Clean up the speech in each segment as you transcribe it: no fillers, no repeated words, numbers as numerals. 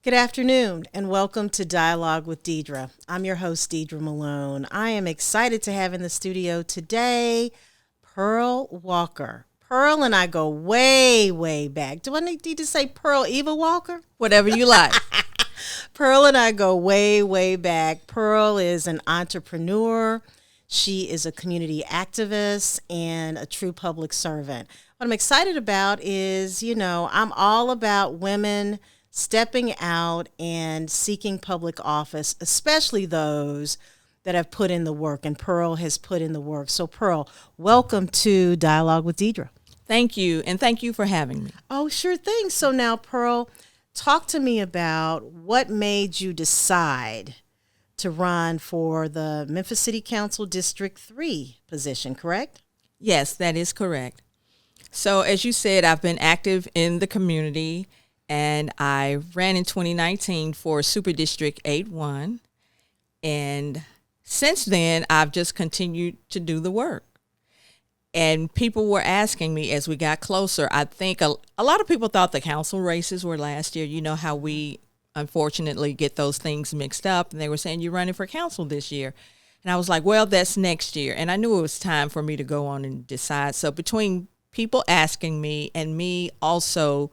Good afternoon and welcome to Dialogue with Deidre. I'm your host, Deidre Malone. I am excited to have in the studio today Pearl Walker. Pearl and I go way, way back. Do I need to say Pearl Eva Walker? Whatever you like. Pearl and I go way, way back. Pearl is an entrepreneur. She is a community activist and a true public servant. What I'm excited about is, I'm all about women stepping out and seeking public office, especially those that have put in the work, and Pearl has put in the work. So, Pearl, welcome to Dialogue with Deidre. Thank you, and thank you for having me. Oh, sure thing. So now, Pearl, talk to me about what made you decide to run for the Memphis City Council District 3 position, correct? Yes, that is correct. So, as you said, I've been active in the community, and I ran in 2019 for Super District 8-1. And since then, I've just continued to do the work. And people were asking me as we got closer, I think a lot of people thought the council races were last year. You know how we unfortunately get those things mixed up. And they were saying, you're running for council this year. And I was like, well, that's next year. And I knew it was time for me to go on and decide. So between people asking me and me also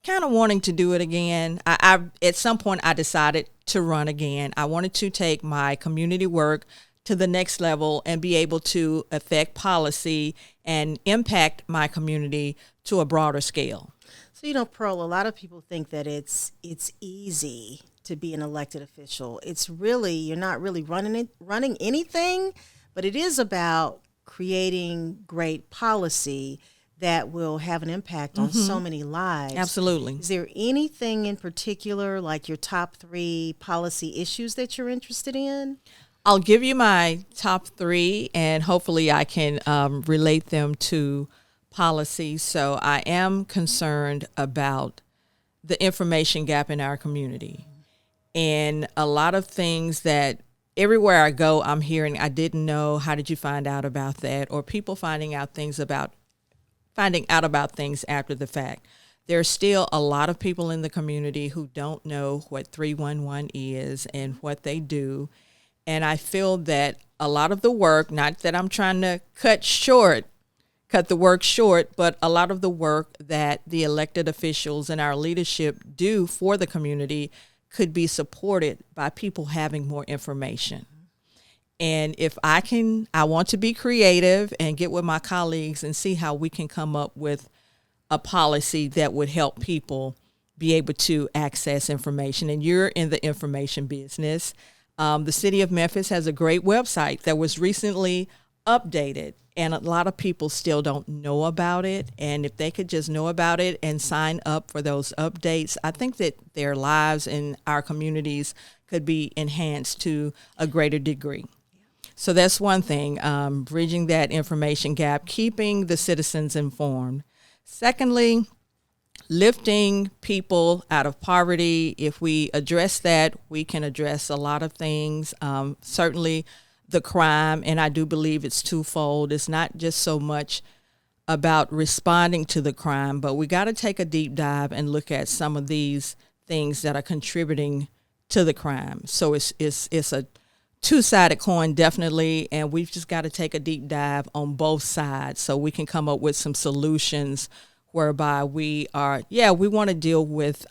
kind of wanting to do it again, I at some point I decided to run again. I wanted to take my community work to the next level and be able to affect policy and impact my community to a broader scale. So, Pearl, a lot of people think that it's easy to be an elected official. It's really, you're not really running anything, but it is about creating great policy that will have an impact on so many lives. Absolutely. Is there anything in particular, like your top 3 policy issues that you're interested in? I'll give you my top 3, and hopefully I can relate them to policy. So I am concerned about the information gap in our community. And a lot of things that everywhere I go, I'm hearing, I didn't know, how did you find out about that? Or people finding out about things after the fact. There's still a lot of people in the community who don't know what 311 is and what they do. And I feel that a lot of the work, not that I'm trying to cut the work short, but a lot of the work that the elected officials and our leadership do for the community could be supported by people having more information. And if I want to be creative and get with my colleagues and see how we can come up with a policy that would help people be able to access information. And you're in the information business. The city of Memphis has a great website that was recently updated, and a lot of people still don't know about it. And if they could just know about it and sign up for those updates, I think that their lives in our communities could be enhanced to a greater degree. So that's one thing, bridging that information gap, keeping the citizens informed. Secondly, lifting people out of poverty. If we address that, we can address a lot of things. Certainly the crime, and I do believe it's twofold. It's not just so much about responding to the crime, but we got to take a deep dive and look at some of these things that are contributing to the crime. So it's a two-sided coin, definitely, and we've just got to take a deep dive on both sides so we can come up with some solutions whereby we want to deal with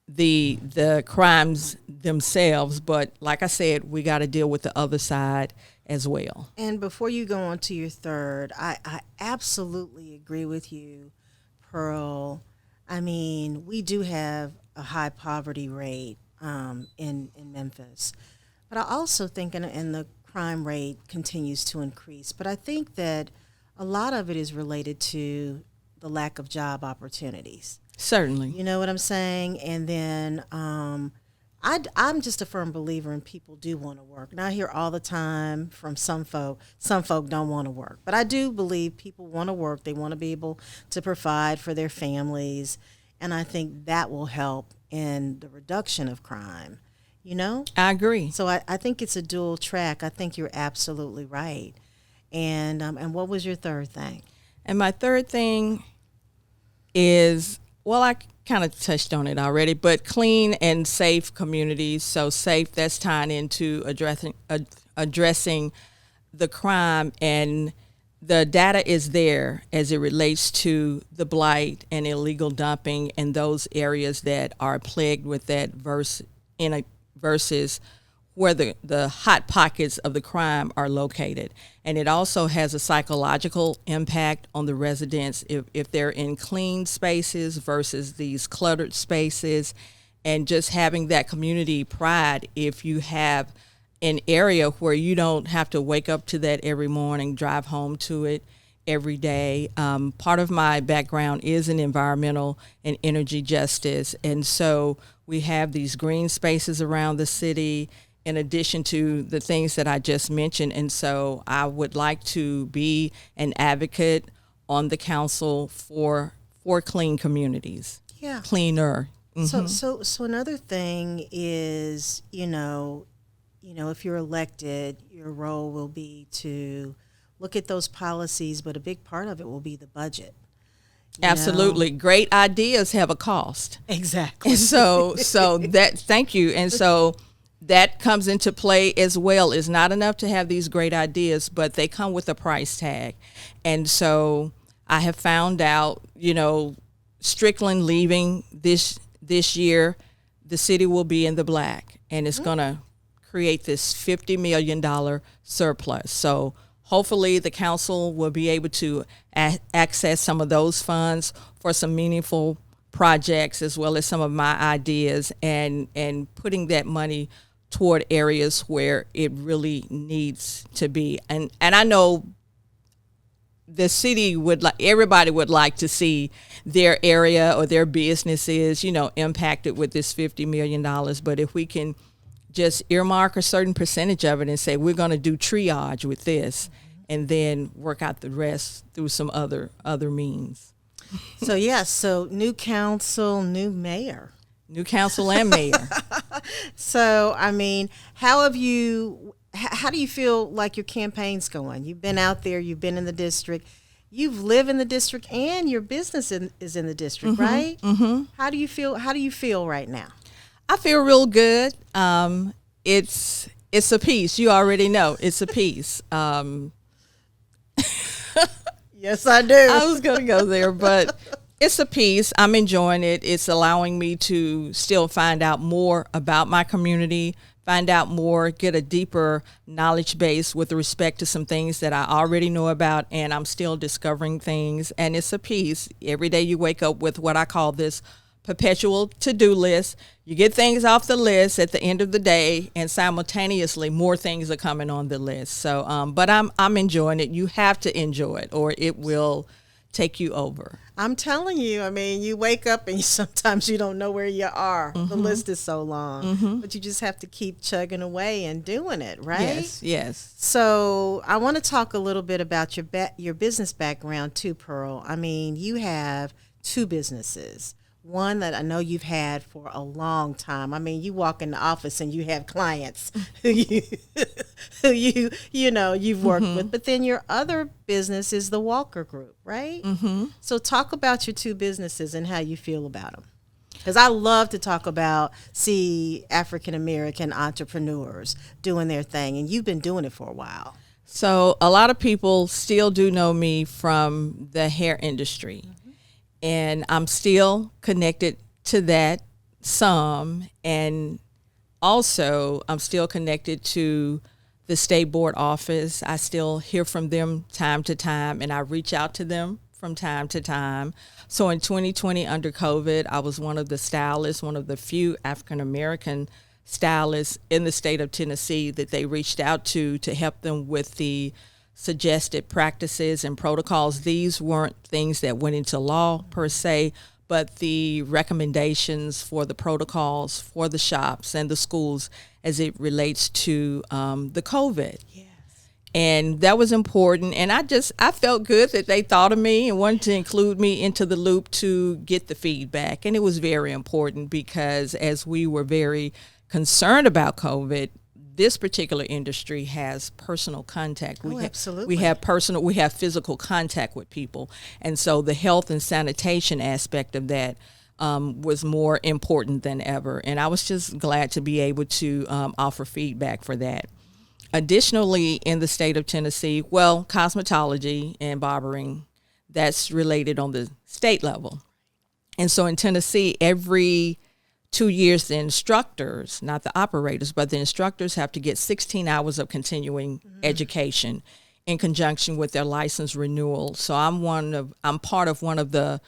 the crimes themselves, but like I said, we got to deal with the other side as well. And before you go on to your third, I absolutely agree with you, Pearl. I mean, we do have a high poverty rate in Memphis. But I also think, and the crime rate continues to increase, but I think that a lot of it is related to the lack of job opportunities. Certainly. You know what I'm saying? And then I'm just a firm believer in people do want to work. And I hear all the time from some folk don't want to work. But I do believe people want to work. They want to be able to provide for their families. And I think that will help in the reduction of crime. I agree. So I think it's a dual track. I think you're absolutely right. And what was your third thing? And my third thing is, well, I kind of touched on it already, but clean and safe communities. So safe, that's tying into addressing the crime, and the data is there as it relates to the blight and illegal dumping and those areas that are plagued with that versus where the hot pockets of the crime are located. And it also has a psychological impact on the residents if they're in clean spaces versus these cluttered spaces, and just having that community pride. If you have an area where you don't have to wake up to that every morning, drive home to it every day. Part of my background is in environmental and energy justice, and so we have these green spaces around the city in addition to the things that I just mentioned. And so I would like to be an advocate on the council for clean communities. Yeah. Cleaner. Mm-hmm. So another thing is, if you're elected, your role will be to look at those policies, but a big part of it will be the budget. Absolutely. Great ideas have a cost. Exactly. So thank you. And so that comes into play as well. It's not enough to have these great ideas, but they come with a price tag. And so I have found out, Strickland leaving this year, the city will be in the black, and it's going to create this $50 million surplus. So hopefully the council will be able to access some of those funds for some meaningful projects, as well as some of my ideas, and putting that money toward areas where it really needs to be. And I know the city everybody would like to see their area or their businesses, impacted with this $50 million. But if we can just earmark a certain percentage of it and say, we're going to do triage with this, and then work out the rest through some other means. So, yes, so new council, new mayor. New council and mayor. So, how do you feel like your campaign's going? You've been out there, you've been in the district, you've lived in the district, and your business is in the district, right? Mm-hmm. How do you feel right now? I feel real good. It's a piece. You already know it's a piece. Yes, I do. I was going to go there, but it's a piece. I'm enjoying it. It's allowing me to still find out more about my community, find out more, get a deeper knowledge base with respect to some things that I already know about, and I'm still discovering things. And it's a piece. Every day you wake up with what I call this perpetual to-do list. You get things off the list at the end of the day, and simultaneously more things are coming on the list. So, but I'm enjoying it. You have to enjoy it, or it will take you over. I'm telling you, you wake up and sometimes you don't know where you are. Mm-hmm. The list is so long, but you just have to keep chugging away and doing it, right? Yes. So I want to talk a little bit about your business background too, Pearl. You have two businesses. One that I know you've had for a long time. You walk in the office and you have clients who you've worked with. But then your other business is the Walker Group, right? Mm-hmm. So talk about your two businesses and how you feel about them. Because I love to see African American entrepreneurs doing their thing, and you've been doing it for a while. So a lot of people still do know me from the hair industry. And I'm still connected to that some. And also, I'm still connected to the state board office. I still hear from them time to time, and I reach out to them from time to time. So in 2020, under COVID, I was one of the stylists, one of the few African-American stylists in the state of Tennessee that they reached out to help them with the suggested practices and protocols. These weren't things that went into law per se, but the recommendations for the protocols for the shops and the schools as it relates to the COVID. Yes. And that was important. And I felt good that they thought of me and wanted to include me into the loop to get the feedback. And it was very important because as we were very concerned about COVID, this particular industry has personal contact. Absolutely. We have physical contact with people. And so the health and sanitation aspect of that was more important than ever. And I was just glad to be able to offer feedback for that. Additionally, in the state of Tennessee, well, cosmetology and barbering, that's related on the state level. And so in Tennessee, every 2 years, the instructors, not the operators, but the instructors have to get 16 hours of continuing education in conjunction with their license renewal. So I'm part of one of the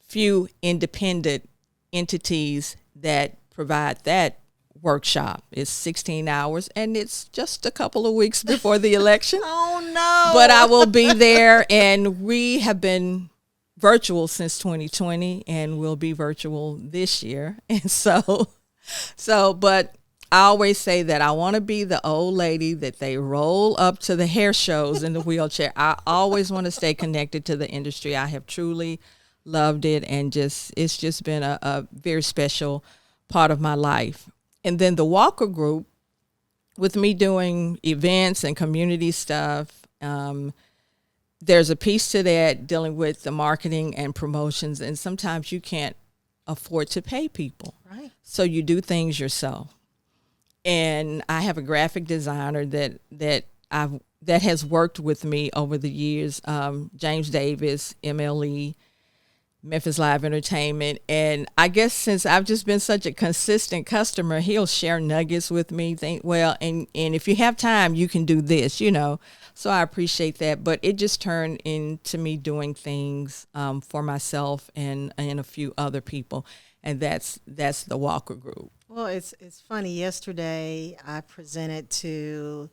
few independent entities that provide that workshop. It's 16 hours, and it's just a couple of weeks before the election. Oh, no. But I will be there, and we have been virtual since 2020, and we'll be virtual this year. And but I always say that I want to be the old lady that they roll up to the hair shows in the wheelchair. I always want to stay connected to the industry. I have truly loved it, and it's just been a very special part of my life. And then the Walker Group, with me doing events and community stuff, there's a piece to that dealing with the marketing and promotions, and sometimes you can't afford to pay people. Right. So you do things yourself. And I have a graphic designer that has worked with me over the years, James Davis, MLE, Memphis Live Entertainment. And I guess since I've just been such a consistent customer, he'll share nuggets with me. And if you have time, you can do this, So I appreciate that. But it just turned into me doing things for myself and a few other people. And that's the Walker Group. Well, it's funny. Yesterday, I presented to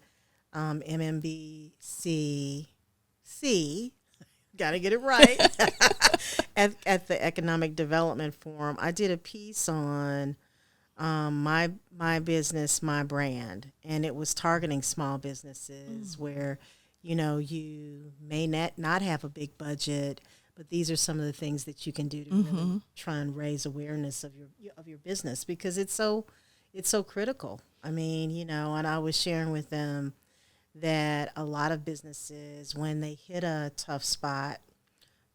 MMBC, got to get it right, at the Economic Development Forum. I did a piece on my business, my brand, and it was targeting small businesses where, you may not have a big budget, but these are some of the things that you can do to really try and raise awareness of your business, because it's so critical. I mean, and I was sharing with them that a lot of businesses, when they hit a tough spot,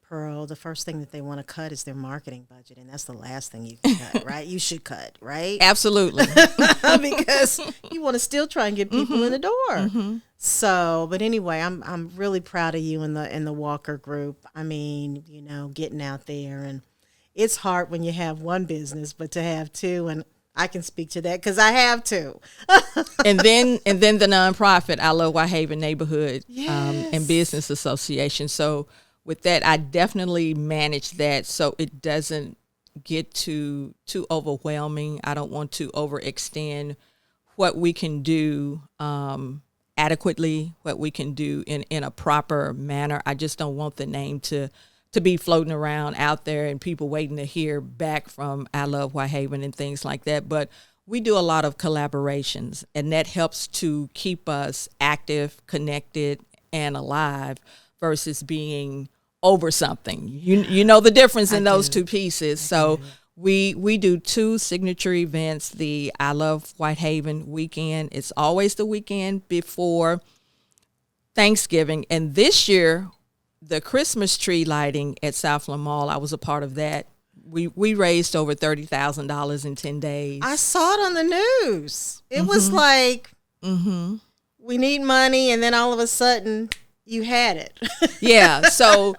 Pearl, the first thing that they want to cut is their marketing budget, and that's the last thing you can cut, right? You should cut, right? Absolutely. Because you want to still try and get people in the door. So, but anyway, I'm really proud of you in the Walker Group. I mean, getting out there, and it's hard when you have one business, but to have two, and I can speak to that because I have two. and then the nonprofit, I Love Whitehaven Neighborhood and Business Association. So with that, I definitely manage that so it doesn't get too overwhelming. I don't want to overextend what we can do adequately, what we can do in a proper manner. I just don't want the name to be floating around out there and people waiting to hear back from I Love Whitehaven and things like that. But we do a lot of collaborations, and that helps to keep us active, connected, and alive versus being over something. You know the difference in those two pieces. So we do 2 signature events, the I Love Whitehaven weekend. It's always the weekend before Thanksgiving. And this year, the Christmas tree lighting at Southland Mall, I was a part of that. We raised over $30,000 in 10 days. I saw it on the news. It was like, we need money, and then all of a sudden, you had it. Yeah. So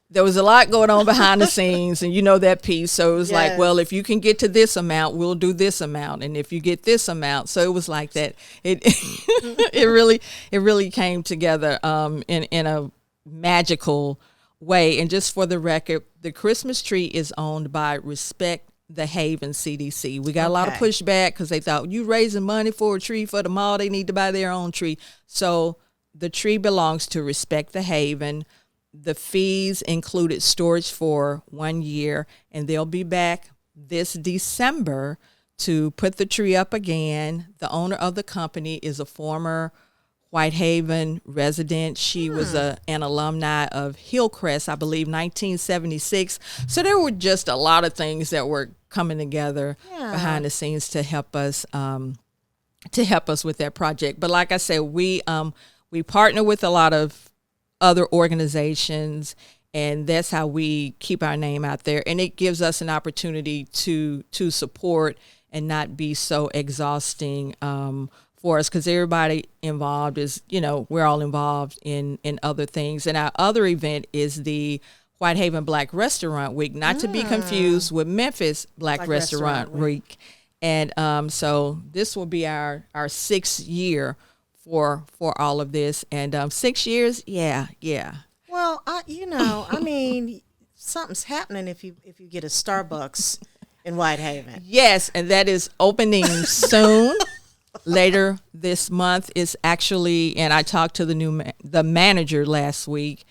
there was a lot going on behind the scenes, and that piece. So it was like, well, if you can get to this amount, we'll do this amount, and if you get this amount, so it was like that. It really came together in a magical way. And just for the record, the Christmas tree is owned by Respect the Haven CDC. We got a lot of pushback because they thought, you raising money for a tree for the mall, they need to buy their own tree. So the tree belongs to Respect the Haven. The fees included storage for 1 year, and they'll be back this December to put the tree up again. The owner of the company is a former Whitehaven resident. She was an alumni of Hillcrest, I believe, 1976. So there were just a lot of things that were coming together behind the scenes to help us with that project. But like I said, we partner with a lot of other organizations, And that's how we keep our name out there. And it gives us an opportunity to support and not be so exhausting for us, because everybody involved is, we're all involved in other things. And our other event is the Whitehaven Black Restaurant Week, not to be confused with Memphis Black Restaurant Week. And so this will be our 6th year for all of this. And 6 years, yeah. Well, I mean, something's happening if you get a Starbucks in Whitehaven. Yes, and that is opening soon. Later this month is actually, and I talked to the manager last week,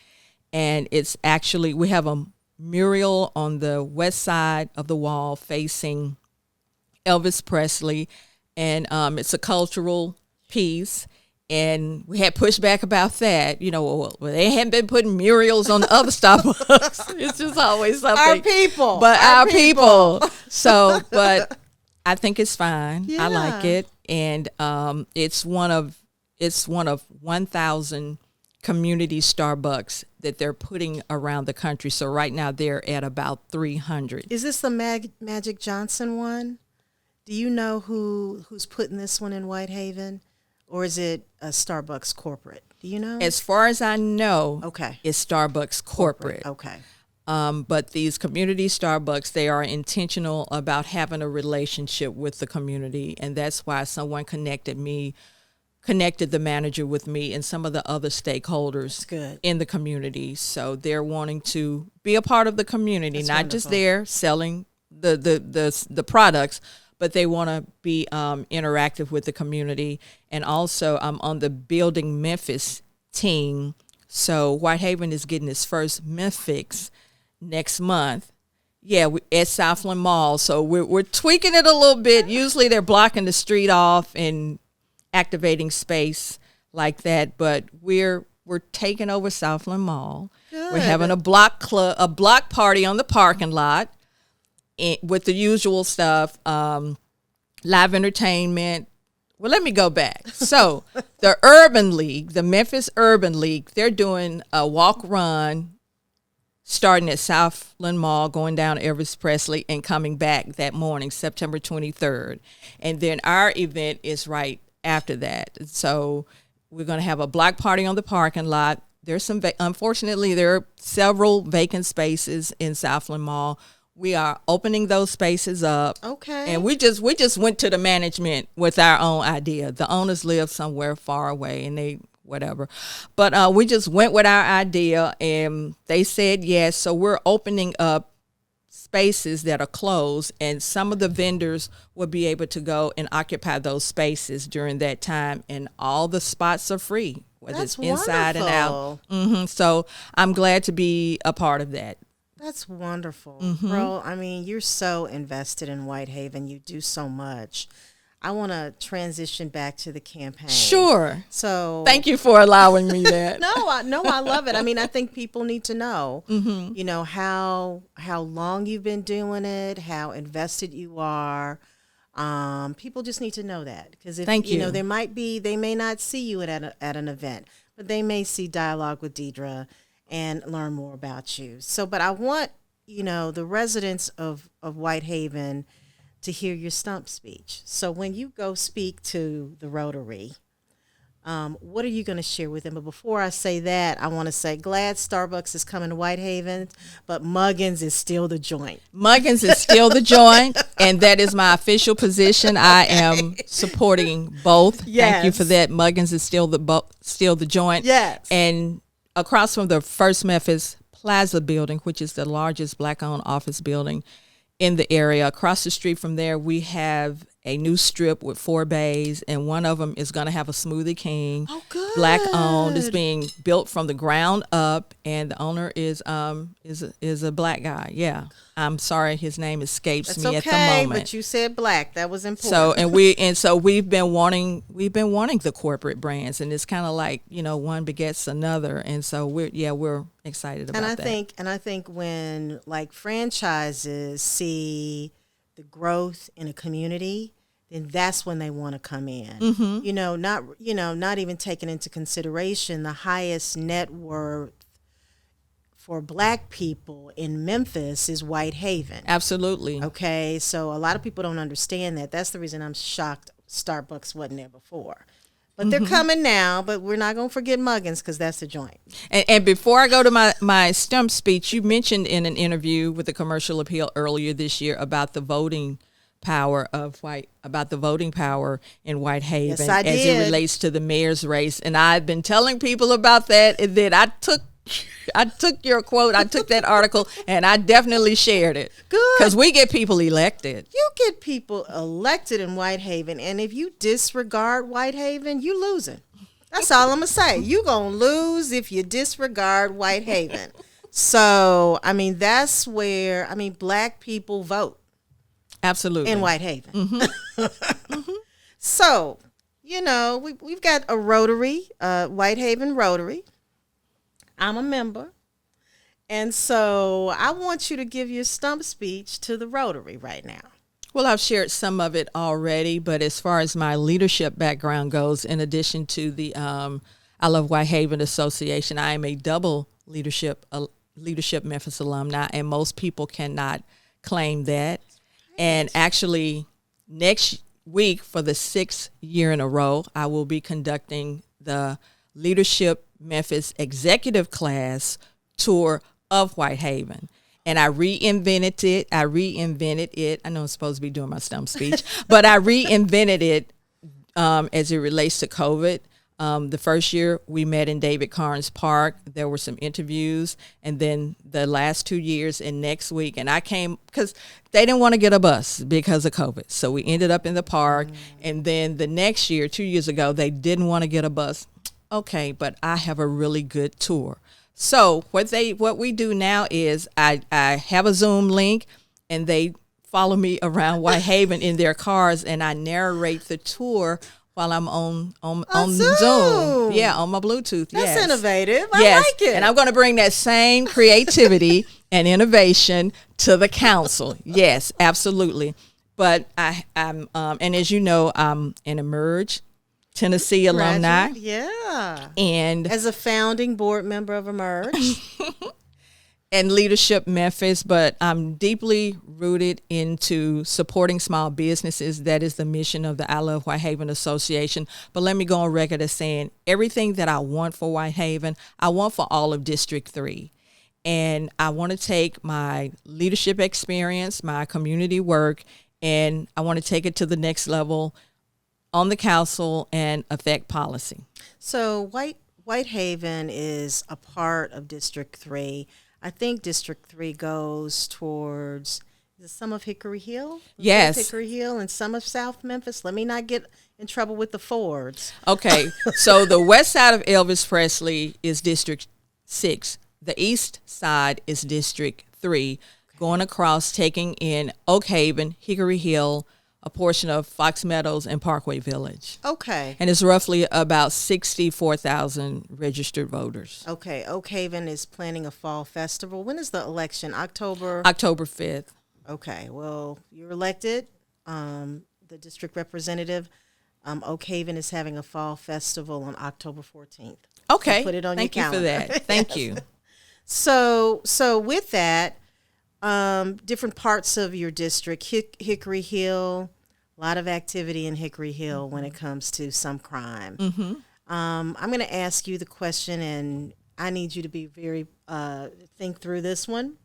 and it's actually, we have a mural on the west side of the wall facing Elvis Presley, and it's a cultural piece. And we had pushback about that. Well, they hadn't been putting murals on the other Starbucks. It's just always something. Our people. But our people. So, but I think it's fine. Yeah. I like it. And it's one of 1,000 community Starbucks that they're putting around the country. So right now they're at about 300. Is this the Magic Johnson one? Do you know who's putting this one in Whitehaven? Or is it a Starbucks corporate? Do you know? As far as I know, okay, it's Starbucks corporate. Okay. But these community Starbucks, they are intentional about having a relationship with the community. And that's why someone connected the manager with me and some of the other stakeholders in the community. So they're wanting to be a part of the community, That's not wonderful. just there selling the products, but they want to be interactive with the community. And also, I'm on the Building Memphis team. So Whitehaven is getting its first Memphis next month. Yeah, at Southland Mall. So we're tweaking it a little bit. Usually they're blocking the street off and activating space like that. But we're taking over Southland Mall. Good. We're having a block party on the parking lot. With the usual stuff, live entertainment. Well, let me go back. So the Memphis Urban League, they're doing a walk run starting at Southland Mall, going down Elvis Presley and coming back that morning, September 23rd. And then our event is right after that. So we're going to have a block party on the parking lot. There's unfortunately, there are several vacant spaces in Southland Mall. We are opening those spaces up. Okay. And we just went to the management with our own idea. The owners live somewhere far away and they whatever. But we just went with our idea and they said yes. So we're opening up spaces that are closed, and some of the vendors will be able to go and occupy those spaces during that time, and all the spots are free, whether That's it's inside wonderful. and out. So I'm glad to be a part of that. That's wonderful. Bro, I mean, you're so invested in Whitehaven. You do so much. I want to transition back to the campaign. Sure. So thank you for allowing me that. I love it. I mean, I think people need to know, you know, how long you've been doing it, how invested you are. People just need to know that, because if Thank you you. know, they may not see you at an event, but they may see Dialogue with Deidre and learn more about you. So, but I want, you know, the residents of Whitehaven to hear your stump speech. So when you go speak to the Rotary, what are you going to share with them? But before I say that, I want to say, glad Starbucks is coming to Whitehaven, but Muggins is still the joint. Muggins is still the joint, and that is my official position. I am supporting both. Yes. Thank you for that. Muggins is still the joint. Yes. And across from the First Memphis Plaza building, which is the largest Black-owned office building in the area, across the street from there, we have a new strip with 4 bays, and one of them is going to have a Smoothie King. Oh, good. Black-owned. It's being built from the ground up, and the owner is a Black guy. Yeah, I'm sorry, his name escapes That's me okay, at the moment. but you said Black. That was important. So we've been wanting the corporate brands, and it's kind of like, you know, one begets another, and so we're excited about that. And I think when like franchises see the growth in a community, then that's when they want to come in. Mm-hmm. Not even taking into consideration the highest net worth for Black people in Memphis is Whitehaven. Absolutely. Okay, so a lot of people don't understand that. That's the reason I'm shocked Starbucks wasn't there before. But they're coming now, but we're not going to forget Muggins because that's the joint. And before I go to my stump speech, you mentioned in an interview with the Commercial Appeal earlier this year about the voting power in Whitehaven Yes, I as did. it relates to the mayor's race. And I've been telling people about that, and then I took your quote, I took that article, and I definitely shared it. Good. Because we get people elected. You get people elected in Whitehaven, and if you disregard Whitehaven, you losing. That's all I'm going to say. You going to lose if you disregard Whitehaven. So, I mean, that's where, I mean, Black people vote. Absolutely. In Whitehaven. So, you know, we've got a Rotary, Whitehaven Rotary. I'm a member. And so I want you to give your stump speech to the Rotary right now. Well, I've shared some of it already, but as far as my leadership background goes, in addition to the I Love Whitehaven Association, I am a double leadership Memphis alumni, and most people cannot claim that. And actually, next week, for the 6th year in a row, I will be conducting the Leadership Memphis Executive Class Tour of Whitehaven. And I reinvented it. I know I'm supposed to be doing my stump speech, but I reinvented it as it relates to COVID. The first year we met in David Carnes Park. There were some interviews, and then the last 2 years and next week. And I came because they didn't want to get a bus because of COVID. So we ended up in the park. And then the next year, 2 years ago, they didn't want to get a bus. Okay, but I have a really good tour. So what we do now is I have a Zoom link, and they follow me around Whitehaven in their cars, and I narrate the tour while I'm on Zoom. Yeah, on my Bluetooth. That's innovative. I Yes. like it. And I'm going to bring that same creativity and innovation to the council. Yes, absolutely. But I'm and as you know, I'm an Emerge Tennessee alumni. Yeah. And as a founding board member of Emerge. And Leadership Memphis, but I'm deeply rooted into supporting small businesses. That is the mission of the I Love Whitehaven Association. But let me go on record as saying everything that I want for Whitehaven, I want for all of District 3. And I want to take my leadership experience, my community work, and I want to take it to the next level on the council and affect policy. So Whitehaven is a part of District 3. I think District 3 goes towards some of Hickory Hill? Yes. Hickory Hill and some of South Memphis. Let me not get in trouble with the Fords. Okay, so the west side of Elvis Presley is District 6. The east side is District 3, going across, taking in Oak Haven, Hickory Hill, a portion of Fox Meadows, and Parkway Village. Okay. And it's roughly about 64,000 registered voters. Okay. Oak Haven is planning a fall festival. When is the election? October 5th. Okay. Well, you're elected, the district representative. Oak Haven is having a fall festival on October 14th. Okay. So put it on Thank your you calendar. for that. Thank Yes. you. So with that, different parts of your district, Hickory Hill, a lot of activity in Hickory Hill when it comes to some crime. Mm-hmm. I'm going to ask you the question, and I need you to be very think through this one,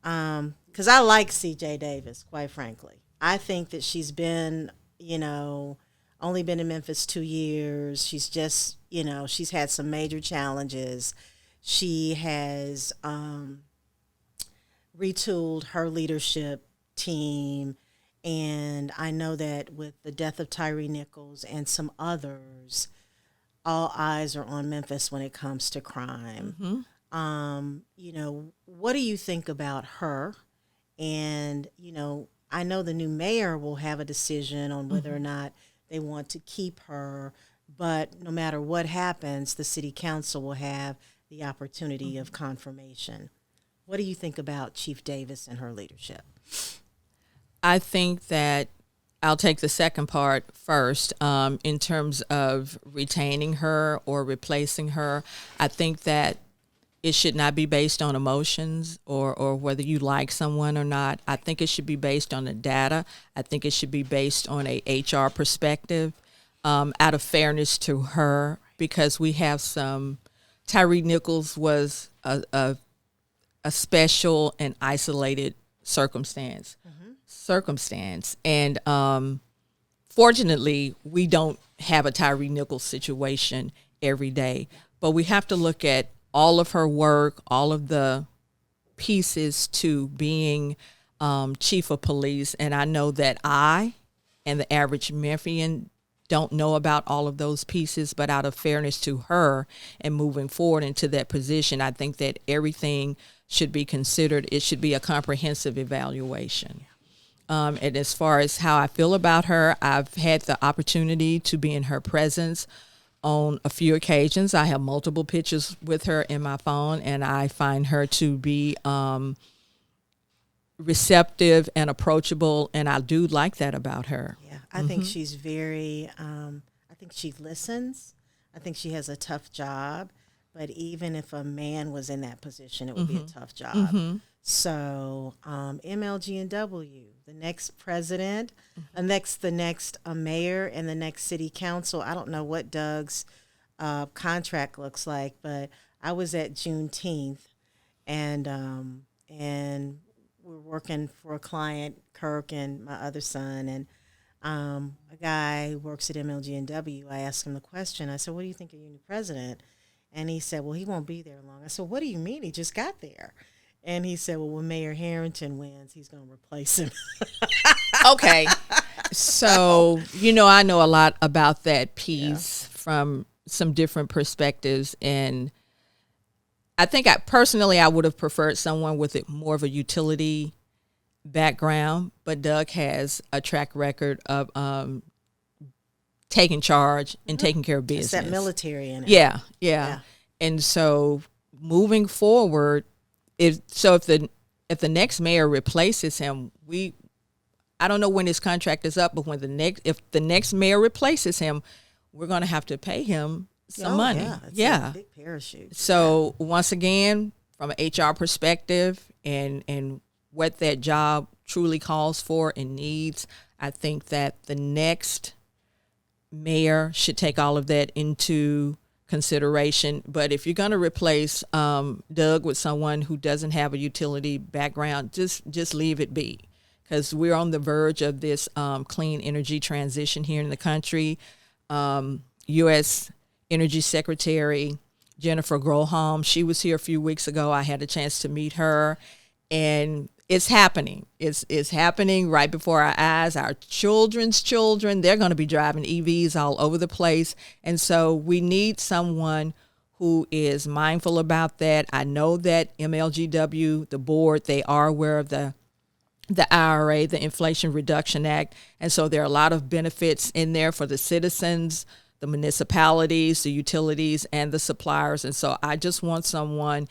because I like C.J. Davis, quite frankly. I think that she's been, only been in Memphis 2 years. She's just, she's had some major challenges. She has retooled her leadership team. And I know that with the death of Tyree Nichols and some others, all eyes are on Memphis when it comes to crime. Mm-hmm. What do you think about her? And, I know the new mayor will have a decision on whether or not they want to keep her. But no matter what happens, the city council will have the opportunity of confirmation. What do you think about Chief Davis and her leadership? I think that I'll take the second part first. In terms of retaining her or replacing her, I think that it should not be based on emotions or whether you like someone or not. I think it should be based on the data. I think it should be based on a HR perspective, out of fairness to her, because we have some. Tyree Nichols was a special and isolated circumstance, and fortunately, we don't have a Tyree Nichols situation every day. But we have to look at all of her work, all of the pieces to being chief of police. And I know that I and the average Memphian don't know about all of those pieces, but out of fairness to her and moving forward into that position, I think that everything should be considered. It should be a comprehensive evaluation. And as far as how I feel about her, I've had the opportunity to be in her presence on a few occasions. I have multiple pictures with her in my phone, and I find her to be receptive and approachable, and I do like that about her. Yeah, I think she's very, I think she listens. I think she has a tough job, but even if a man was in that position, it would be a tough job. So MLG&W, the next president, the next mayor, and the next city council. I don't know what Doug's contract looks like, but I was at Juneteenth, and we're working for a client, Kirk and my other son, and a guy who works at MLG&W. I asked him the question. I said, "What do you think of your new president?" And he said, "Well, he won't be there long." I said, "What do you mean? He just got there." And he said, "Well, when Mayor Harrington wins, he's going to replace him." Okay. So, I know a lot about that piece from some different perspectives. And I think I would have preferred someone with more of a utility background. But Doug has a track record of taking charge and taking care of business. It's that military in it. Yeah. And so moving forward, if the next mayor replaces him, I don't know when his contract is up, but if the next mayor replaces him, we're going to have to pay him some money. Yeah, a big parachute. So once again, from an HR perspective and what that job truly calls for and needs, I think that the next mayor should take all of that into consideration. But if you're going to replace Doug with someone who doesn't have a utility background, just leave it be, because we're on the verge of this clean energy transition here in the country. U.S. Energy Secretary Jennifer Granholm, she was here a few weeks ago. I had a chance to meet her, and it's happening. It's happening right before our eyes. Our children's children, they're going to be driving EVs all over the place. And so we need someone who is mindful about that. I know that MLGW, the board, they are aware of the IRA, the Inflation Reduction Act. And so there are a lot of benefits in there for the citizens, the municipalities, the utilities, and the suppliers. And so I just want someone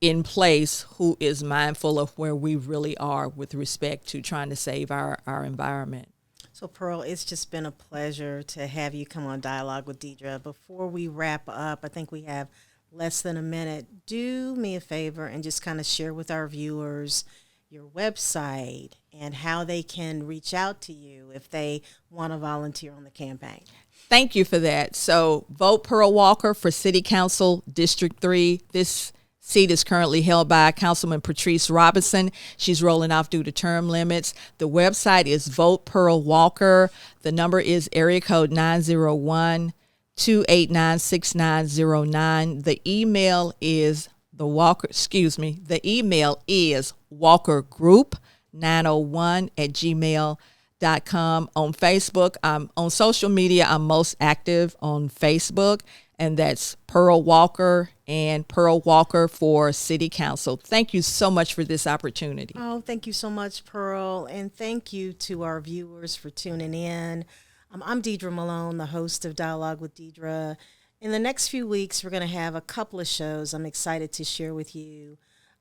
in place who is mindful of where we really are with respect to trying to save our environment. So, Pearl, it's just been a pleasure to have you come on Dialogue with Deidre. Before we wrap up, I think we have less than a minute. Do me a favor and just kind of share with our viewers your website and how they can reach out to you if they want to volunteer on the campaign. Thank you for that. So, vote Pearl Walker for City Council District 3. This seat is currently held by Councilman Patrice Robinson. She's rolling off due to term limits. The website is Vote Pearl Walker. The number is area code 901-289-6909. The email is walkergroup901@gmail.com. On Facebook, on social media, I'm most active on Facebook, and that's Pearl Walker and Pearl Walker for City Council. Thank you so much for this opportunity. Oh, thank you so much, Pearl, and thank you to our viewers for tuning in. I'm Deidre Malone, the host of Dialogue with Deidre. In the next few weeks, we're going to have a couple of shows I'm excited to share with you.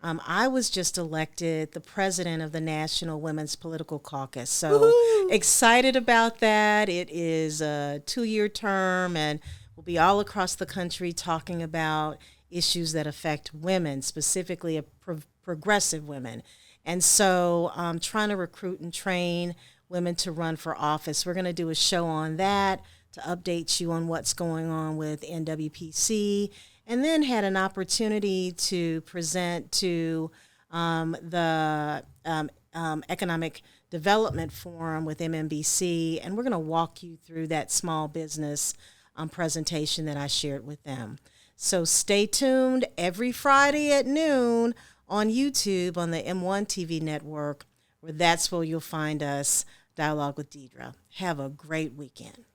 I was just elected the president of the National Women's Political Caucus, so Woo-hoo! Excited about that. It is a 2-year term, and we'll be all across the country talking about issues that affect women, specifically progressive women. And so trying to recruit and train women to run for office. We're going to do a show on that to update you on what's going on with NWPC, and then had an opportunity to present to the Economic Development Forum with MMBC, and we're going to walk you through that small business presentation that I shared with them. So stay tuned every Friday at noon on YouTube on the M1 TV network, that's where you'll find us, Dialogue with Deidre. Have a great weekend.